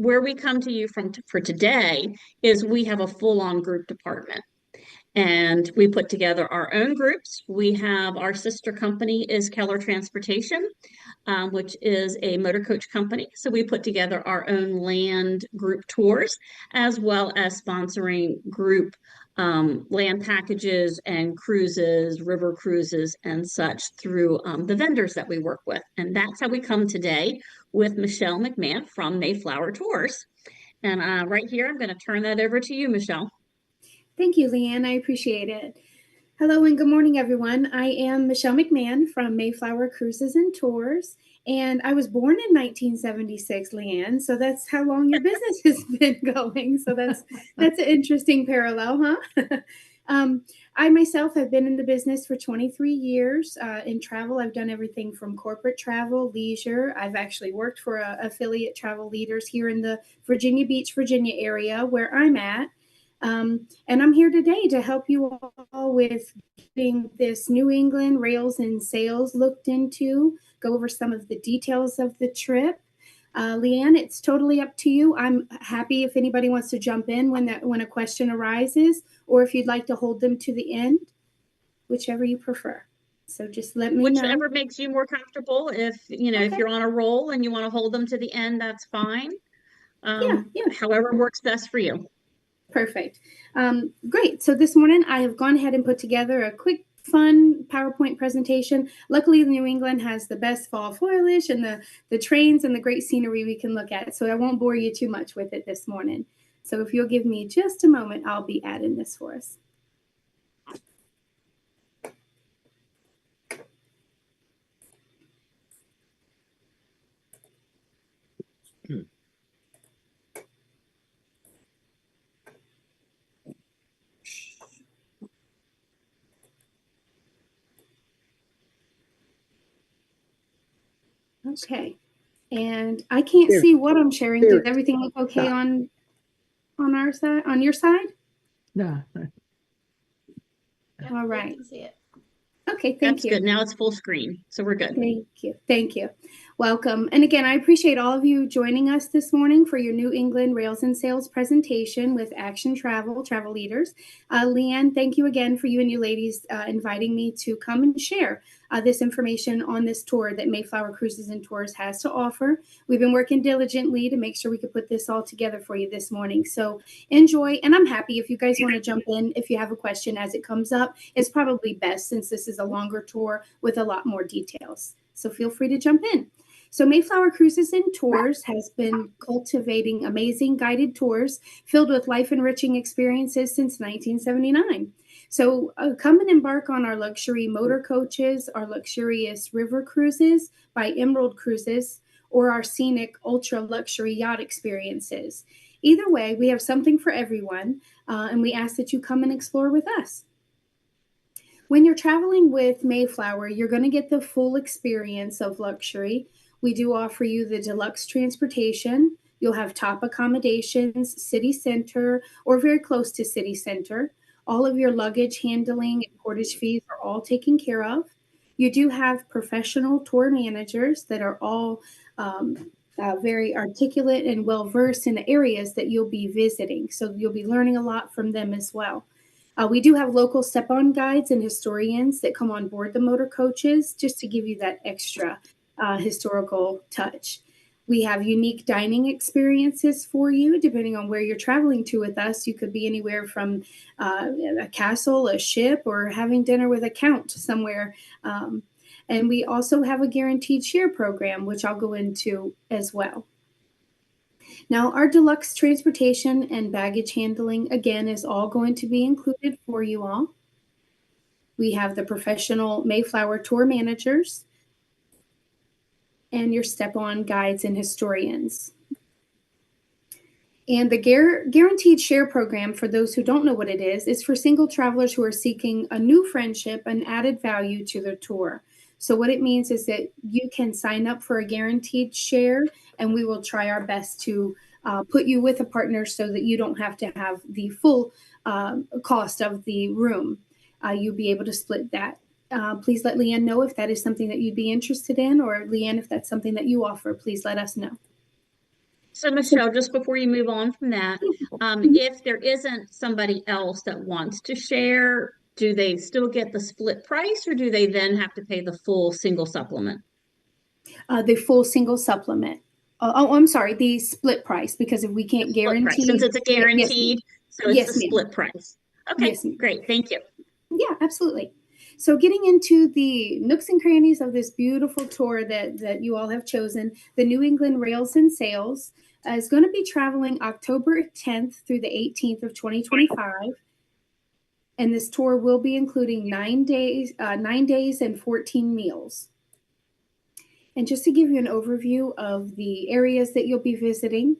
where we come to you from for today is we have a full-on group department. And we put together our own groups. We have our sister company is Keller Transportation, which is a motor coach company. So we put together our own land group tours, as well as sponsoring group land packages and cruises, river cruises, and such through the vendors that we work with. And that's how we come today with Michelle McMahon from Mayflower Tours. And right here, I'm going to turn that over to you, Michelle. Thank you, Leanne. I appreciate it. Hello and good morning, everyone. I am Michelle McMahon from Mayflower Cruises and Tours, and I was born in 1976, Leanne. So that's how long your business has been going. So that's an interesting parallel, huh? I myself have been in the business for 23 years. In travel, I've done everything from corporate travel, leisure. I've actually worked for affiliate travel leaders here in the Virginia Beach, Virginia area where I'm at. And I'm here today to help you all with getting this New England rails and sails looked into, go over some of the details of the trip. Leanne, it's totally up to you. I'm happy if anybody wants to jump in when a question arises, or if you'd like to hold them to the end, whichever you prefer. So just let me know. Whichever makes you more comfortable. If if you're on a roll and you want to hold them to the end, that's fine. Yeah. However works best for you. Perfect. Great. So this morning I have gone ahead and put together a quick, fun PowerPoint presentation. Luckily, New England has the best fall foliage and the trains and the great scenery we can look at. So I won't bore you too much with it this morning. So if you'll give me just a moment, I'll be adding this for us. Okay. And I can't see what I'm sharing. Did everything look okay on our side, on your side? No. All right. I can see it. Okay, thank you. That's good. Now it's full screen, so we're good. Thank you. Thank you. Welcome. And again, I appreciate all of you joining us this morning for your New England Rails and Sails presentation with Action Travel Leaders. Leanne, thank you again for you and you ladies inviting me to come and share this information on this tour that Mayflower Cruises and Tours has to offer. We've been working diligently to make sure we could put this all together for you this morning. So enjoy. And I'm happy if you guys want to jump in, if you have a question as it comes up. It's probably best since this is a longer tour with a lot more details. So feel free to jump in. So Mayflower Cruises and Tours has been cultivating amazing guided tours filled with life-enriching experiences since 1979. So come and embark on our luxury motor coaches, our luxurious river cruises by Emerald Cruises, or our scenic ultra-luxury yacht experiences. Either way, we have something for everyone, and we ask that you come and explore with us. When you're traveling with Mayflower, you're going to get the full experience of luxury. We do offer you the deluxe transportation. You'll have top accommodations, city center, or very close to city center. All of your luggage handling and portage fees are all taken care of. You do have professional tour managers that are all very articulate and well-versed in the areas that you'll be visiting. So you'll be learning a lot from them as well. We do have local step-on guides and historians that come on board the motor coaches just to give you that extra historical touch. We have unique dining experiences for you, depending on where you're traveling to with us. You could be anywhere from a castle, a ship, or having dinner with a count somewhere. And we also have a guaranteed share program, which I'll go into as well. Now, our deluxe transportation and baggage handling, again, is all going to be included for you all. We have the professional Mayflower tour managers and your step-on guides and historians. And the Guaranteed Share Program, for those who don't know what it is for single travelers who are seeking a new friendship and added value to their tour. So what it means is that you can sign up for a guaranteed share, and we will try our best to put you with a partner so that you don't have to have the full cost of the room. You'll be able to split that. Please let Leanne know if that is something that you'd be interested in, or Leanne, if that's something that you offer, please let us know. So, Michelle, just before you move on from that, if there isn't somebody else that wants to share, do they still get the split price or do they then have to pay the full single supplement? The full single supplement. Oh, I'm sorry, the split price, because if we The can't split price, since guarantee, it's a yes, ma'am. guaranteed, so it's the Yes, ma'am. split price. Okay, Yes, ma'am. great. Thank you. Yeah, absolutely. So getting into the nooks and crannies of this beautiful tour that you all have chosen, the New England Rails and Sails is going to be traveling October 10th through the 18th of 2025. And this tour will be including 9 days and 14 meals. And just to give you an overview of the areas that you'll be visiting,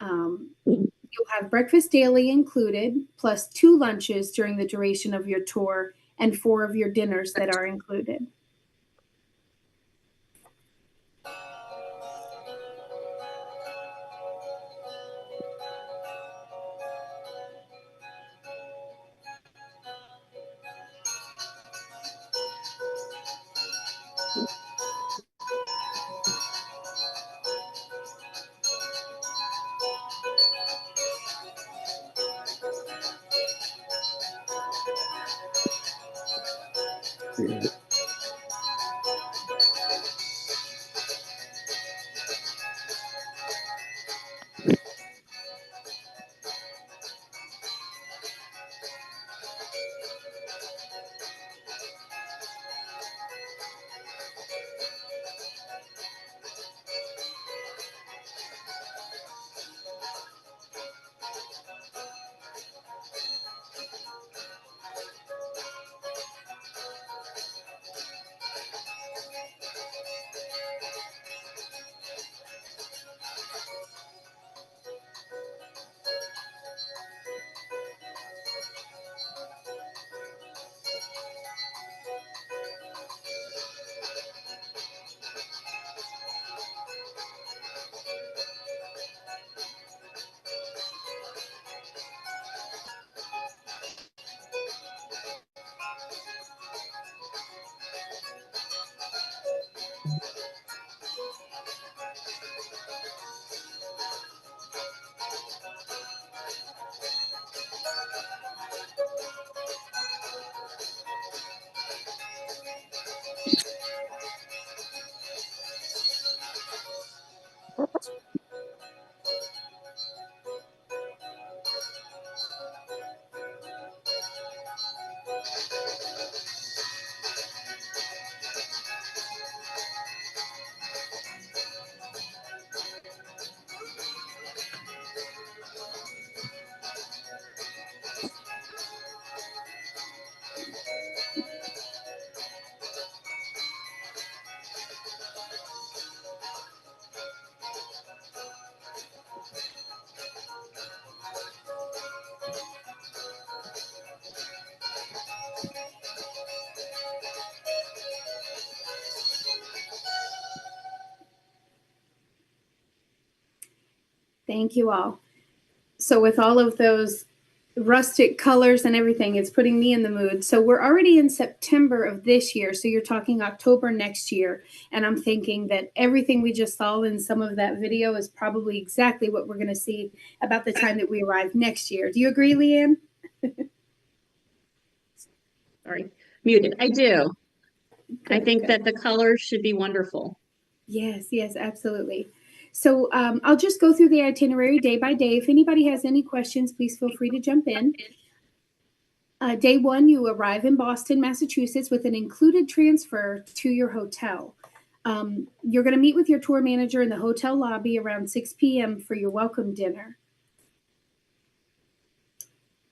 you'll have breakfast daily included, plus 2 lunches during the duration of your tour, and 4 of your dinners that are included. Thank you all. So with all of those rustic colors and everything, it's putting me in the mood. So we're already in September of this year. So you're talking October next year. And I'm thinking that everything we just saw in some of that video is probably exactly what we're going to see about the time that we arrive next year. Do you agree, Leanne? Sorry, muted. I do. I Good, think good. that the colors should be wonderful. Yes, yes, absolutely. So I'll just go through the itinerary day by day. If anybody has any questions, please feel free to jump in. Day 1, you arrive in Boston, Massachusetts with an included transfer to your hotel. You're going to meet with your tour manager in the hotel lobby around 6 p.m. for your welcome dinner.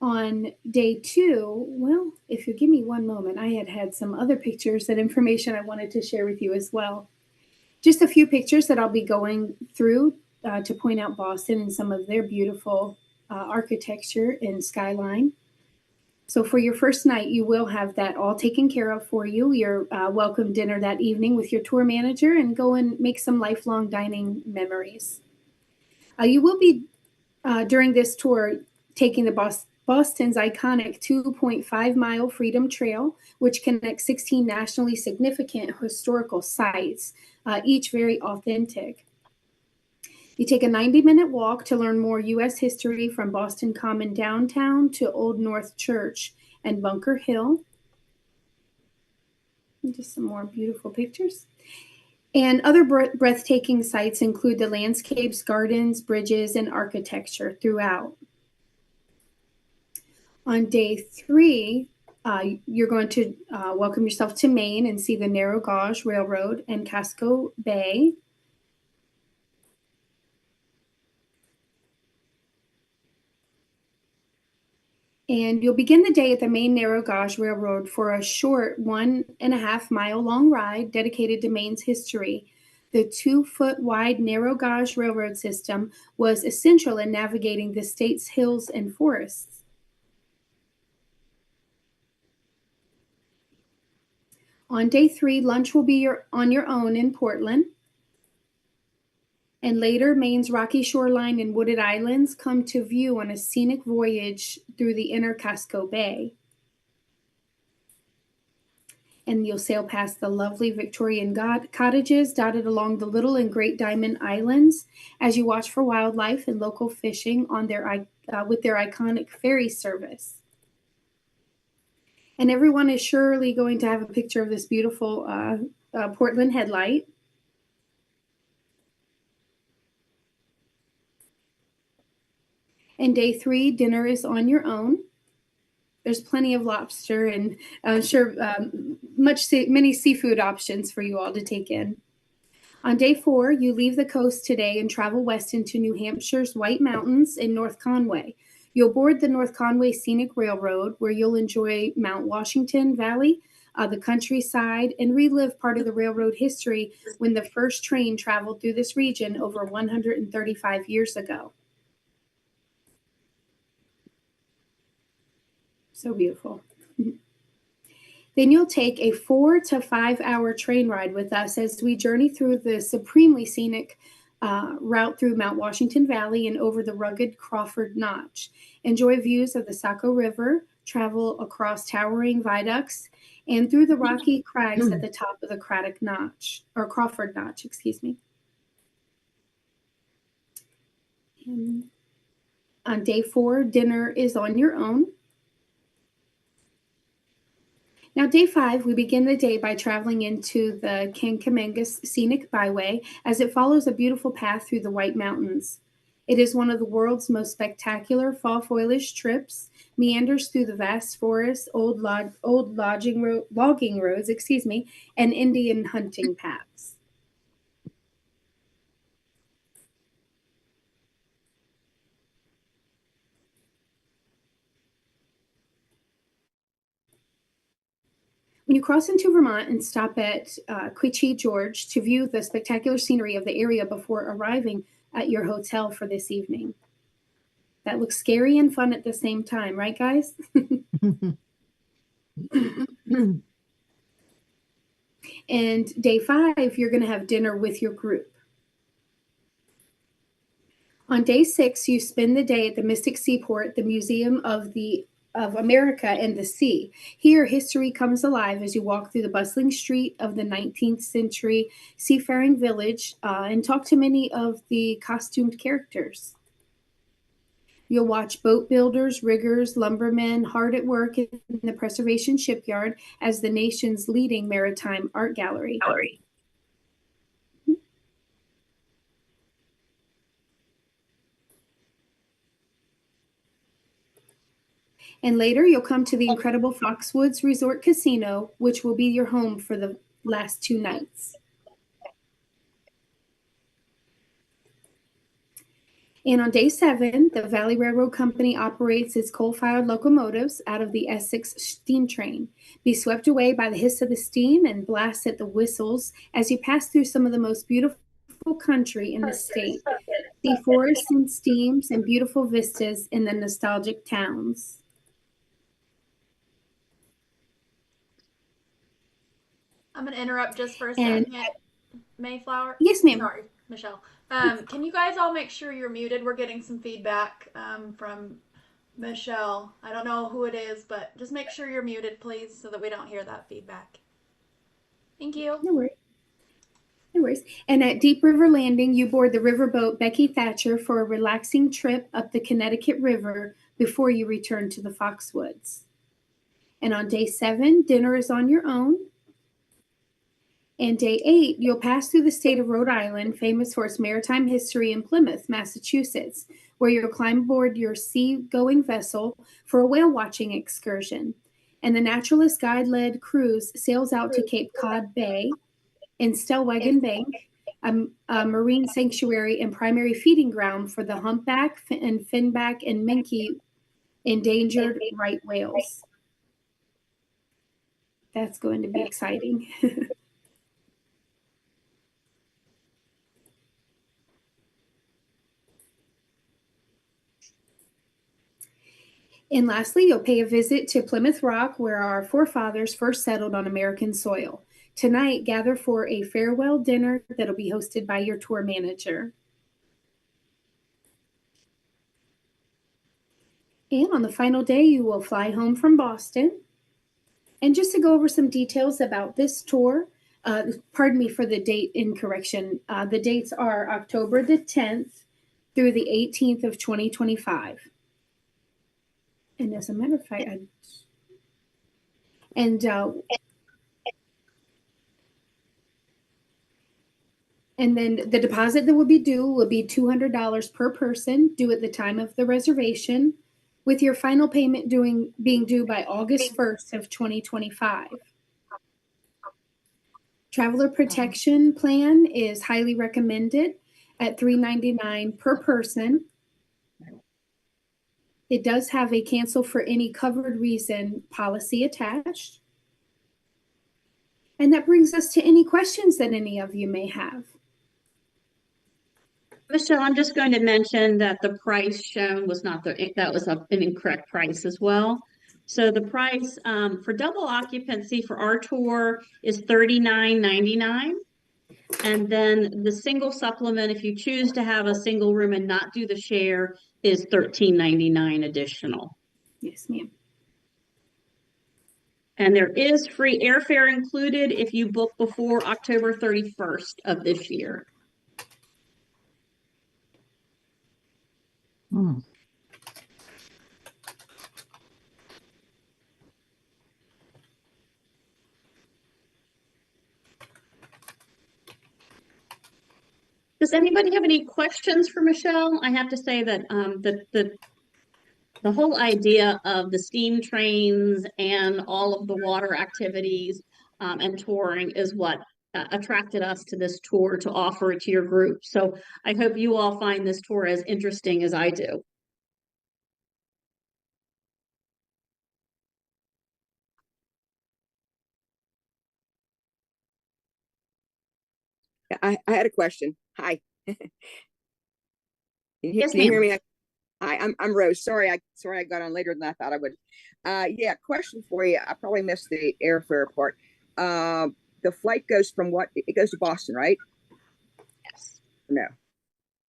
On day 2, well, if you give me one moment, I had some other pictures and information I wanted to share with you as well. Just a few pictures that I'll be going through to point out Boston and some of their beautiful architecture and skyline. So for your first night, you will have that all taken care of for you, your welcome dinner that evening with your tour manager, and go and make some lifelong dining memories. You will be, during this tour, taking the Boston's iconic 2.5-mile Freedom Trail, which connects 16 nationally significant historical sites, each very authentic. You take a 90-minute walk to learn more U.S. history from Boston Common downtown to Old North Church and Bunker Hill. And just some more beautiful pictures. And other breathtaking sights include the landscapes, gardens, bridges, and architecture throughout. On day 3, you're going to welcome yourself to Maine and see the Narrow Gauge Railroad and Casco Bay. And you'll begin the day at the Maine Narrow Gauge Railroad for a short 1.5-mile long ride dedicated to Maine's history. The 2-foot wide narrow gauge railroad system was essential in navigating the state's hills and forests. On day 3, lunch will be on your own in Portland. And later, Maine's rocky shoreline and wooded islands come to view on a scenic voyage through the inner Casco Bay. And you'll sail past the lovely Victorian cottages dotted along the Little and Great Diamond Islands as you watch for wildlife and local fishing on with their iconic ferry service. And everyone is surely going to have a picture of this beautiful Portland headlight. And day 3, dinner is on your own. There's plenty of lobster and many seafood options for you all to take in. On day 4, you leave the coast today and travel west into New Hampshire's White Mountains in North Conway. You'll board the North Conway Scenic Railroad, where you'll enjoy Mount Washington Valley, the countryside, and relive part of the railroad history when the first train traveled through this region over 135 years ago. So beautiful. Then you'll take a 4 to 5 hour train ride with us as we journey through the supremely scenic route through Mount Washington Valley and over the rugged Crawford Notch. Enjoy views of the Saco River, travel across towering viaducts, and through the rocky crags at the top of the Crawford Notch, excuse me. And on day 4, dinner is on your own. Now, day 5, we begin the day by traveling into the Kankamangas Scenic Byway as it follows a beautiful path through the White Mountains. It is one of the world's most spectacular fall foliage trips, meanders through the vast forests, old logging roads, and Indian hunting paths. When you cross into Vermont and stop at Quechee Gorge to view the spectacular scenery of the area before arriving at your hotel for this evening. That looks scary and fun at the same time, right, guys? And day 5, you're going to have dinner with your group. On day 6, you spend the day at the Mystic Seaport, the Museum of America and the Sea. Here, history comes alive as you walk through the bustling street of the 19th century seafaring village and talk to many of the costumed characters. You'll watch boat builders, riggers, lumbermen hard at work in the Preservation Shipyard as the nation's leading maritime art gallery. And later, you'll come to the incredible Foxwoods Resort Casino, which will be your home for the last 2 nights. And on day 7, the Valley Railroad Company operates its coal-fired locomotives out of the Essex steam train. Be swept away by the hiss of the steam and blasts at the whistles as you pass through some of the most beautiful country in the state. See forests and steams and beautiful vistas in the nostalgic towns. I'm going to interrupt just for a second. Mayflower? Yes, ma'am. Sorry, Michelle. Can you guys all make sure you're muted? We're getting some feedback from Michelle. I don't know who it is, but just make sure you're muted, please, so that we don't hear that feedback. Thank you. No worries. No worries. And at Deep River Landing, you board the riverboat Becky Thatcher for a relaxing trip up the Connecticut River before you return to the Foxwoods. And on day 7, dinner is on your own. And day 8, you'll pass through the state of Rhode Island, famous for its maritime history, in Plymouth, Massachusetts, where you'll climb aboard your sea-going vessel for a whale watching excursion. And the naturalist guide-led cruise sails out to Cape Cod Bay and Stellwagen Bank, a marine sanctuary and primary feeding ground for the humpback and finback and minke endangered right whales. That's going to be exciting. And lastly, you'll pay a visit to Plymouth Rock, where our forefathers first settled on American soil. Tonight, gather for a farewell dinner that'll be hosted by your tour manager. And on the final day, you will fly home from Boston. And just to go over some details about this tour, pardon me for the date incorrection. The dates are October the 10th through the 18th of 2025. And as a matter of fact, and then the deposit that will be due will be $200 per person, due at the time of the reservation, with your final payment being due by August 1st of 2025. Traveler protection plan is highly recommended at $399 per person. It does have a cancel for any covered reason policy attached. And that brings us to any questions that any of you may have. Michelle, I'm just going to mention that the price shown was not that was an incorrect price as well. So the price for double occupancy for our tour is $39.99. And then the single supplement, if you choose to have a single room and not do the share, is $13.99 additional. Yes, ma'am. And there is free airfare included if you book before October 31st of this year. Does anybody have any questions for Michelle? I have to say that the whole idea of the steam trains and all of the water activities and touring is what attracted us to this tour to offer it to your group. So I hope you all find this tour as interesting as I do. I had a question. Hi. Yes, Can you hear ma'am. me? Hi, I'm Rose. Sorry I got on later than I thought I would. Yeah, question for you. I probably missed the airfare part. The flight goes from what? It goes to Boston, right? Yes. No.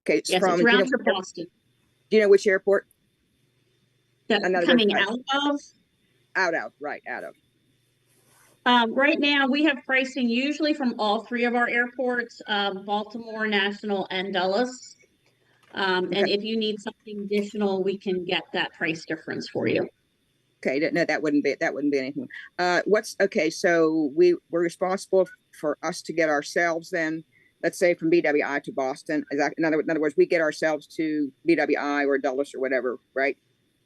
Okay, it's Yes, from. it's round trip Boston. Do you know which airport? Coming out of? Right, out of. Right now, we have pricing usually from all three of our airports, Baltimore, National, and Dulles. Okay. And if you need something additional, we can get that price difference for you. Okay, no, that wouldn't be anything. Okay? So we're responsible for us to get ourselves then, let's say from BWI to Boston. Is that, in other words, we get ourselves to BWI or Dulles or whatever, right?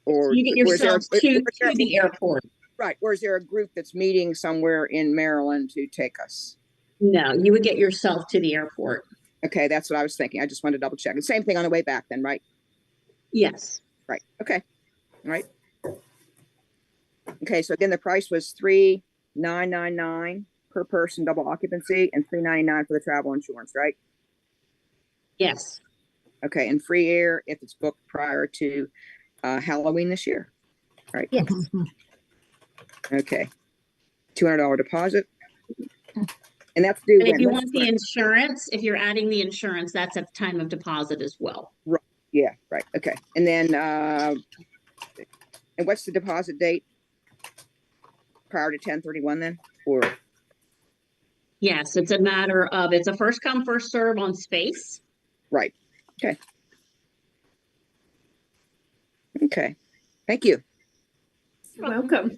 Or you get yourselves to the airport. Right. Or is there a group that's meeting somewhere in Maryland to take us? No, you would get yourself to the airport. Okay, that's what I was thinking. I just wanted to double check. And same thing on the way back then, right? Yes. Right. Okay. All right. Okay, so again, the price was $3,999 per person, double occupancy, and $399 for the travel insurance, right? Yes. Okay, and free air if it's booked prior to Halloween this year, right? Yes. Okay, $200 deposit, and that's due. And if you want the insurance, if you're adding the insurance, that's at the time of deposit as well. Right. Yeah. Right. Okay, and then and what's the deposit date? Prior to 10/31 then, or Yes, it's a matter of, it's a first come, first serve on space. Right. Okay. Okay. Thank you. You're welcome.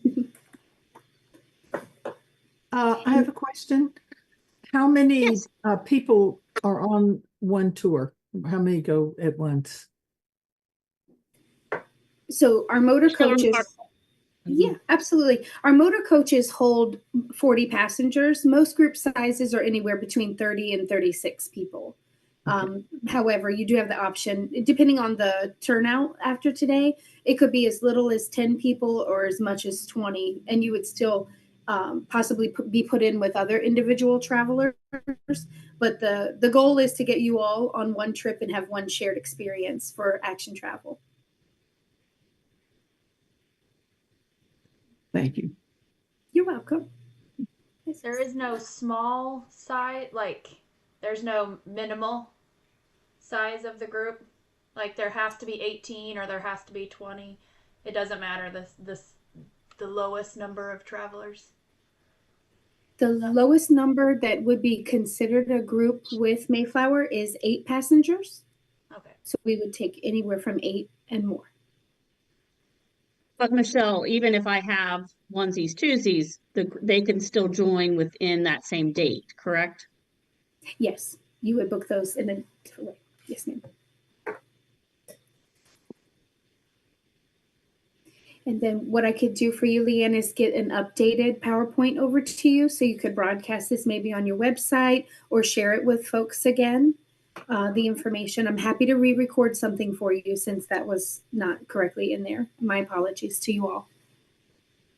I have a question. How many Yes. people are on one tour? How many go at once? So our motor Michelle, coaches, yeah, absolutely. Our motor coaches hold 40 passengers. Most group sizes are anywhere between 30 and 36 people. However, you do have the option, depending on the turnout after today, it could be as little as 10 people or as much as 20, and you would still possibly be put in with other individual travelers. But the goal is to get you all on one trip and have one shared experience for Action Travel. Thank you. You're welcome. There is no small size, like there's no minimal size of the group. Like there has to be 18 or there has to be 20. It doesn't matter the lowest number of travelers. The lowest number that would be considered a group with Mayflower is 8 passengers. Okay. So we would take anywhere from 8 and more. But Michelle, even if I have onesies, twosies, they can still join within that same date, correct? Yes, you would book those in a different way. Yes, ma'am. And then what I could do for you, Leanne, is get an updated PowerPoint over to you so you could broadcast this maybe on your website or share it with folks again. The information. I'm happy to re-record something for you since that was not correctly in there. My apologies to you all.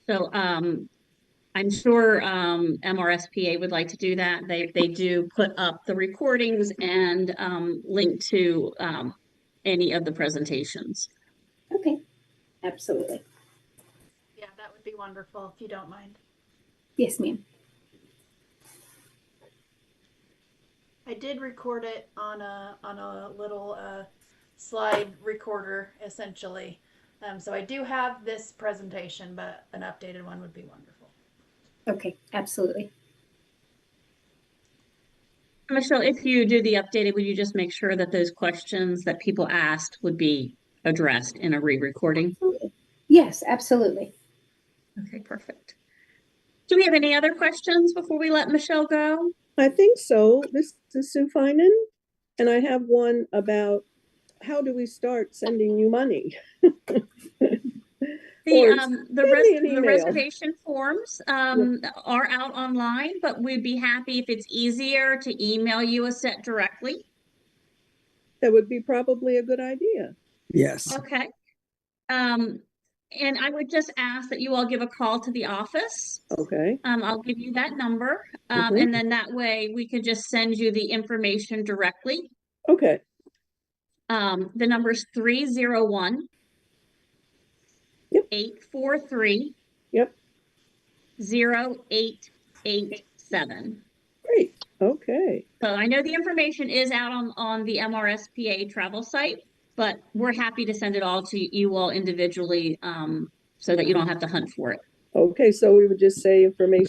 So I'm sure MRSPA would like to do that. They do put up the recordings and link to any of the presentations. Okay, absolutely. Yeah, that would be wonderful if you don't mind. Yes, ma'am. I did record it on a little slide recorder essentially. So I do have this presentation, but an updated one would be wonderful. Okay, absolutely. Michelle, if you do the updated, would you just make sure that those questions that people asked would be addressed in a re-recording? Yes, absolutely. Okay, perfect. Do we have any other questions before we let Michelle go? I think so. This is Sue Finan, and I have one about how do we start sending you money? The reservation forms are out online, but we'd be happy if it's easier to email you a set directly. That would be probably a good idea. Yes. Okay. And I would just ask that you all give a call to the office. Okay. I'll give you that number. And then that way we could just send you the information directly. Okay. The number is 301 843 0887. Great. Okay. So I know the information is out on the MRSPA travel site, but we're happy to send it all to you all individually so that you don't have to hunt for it. Okay. So we would just say information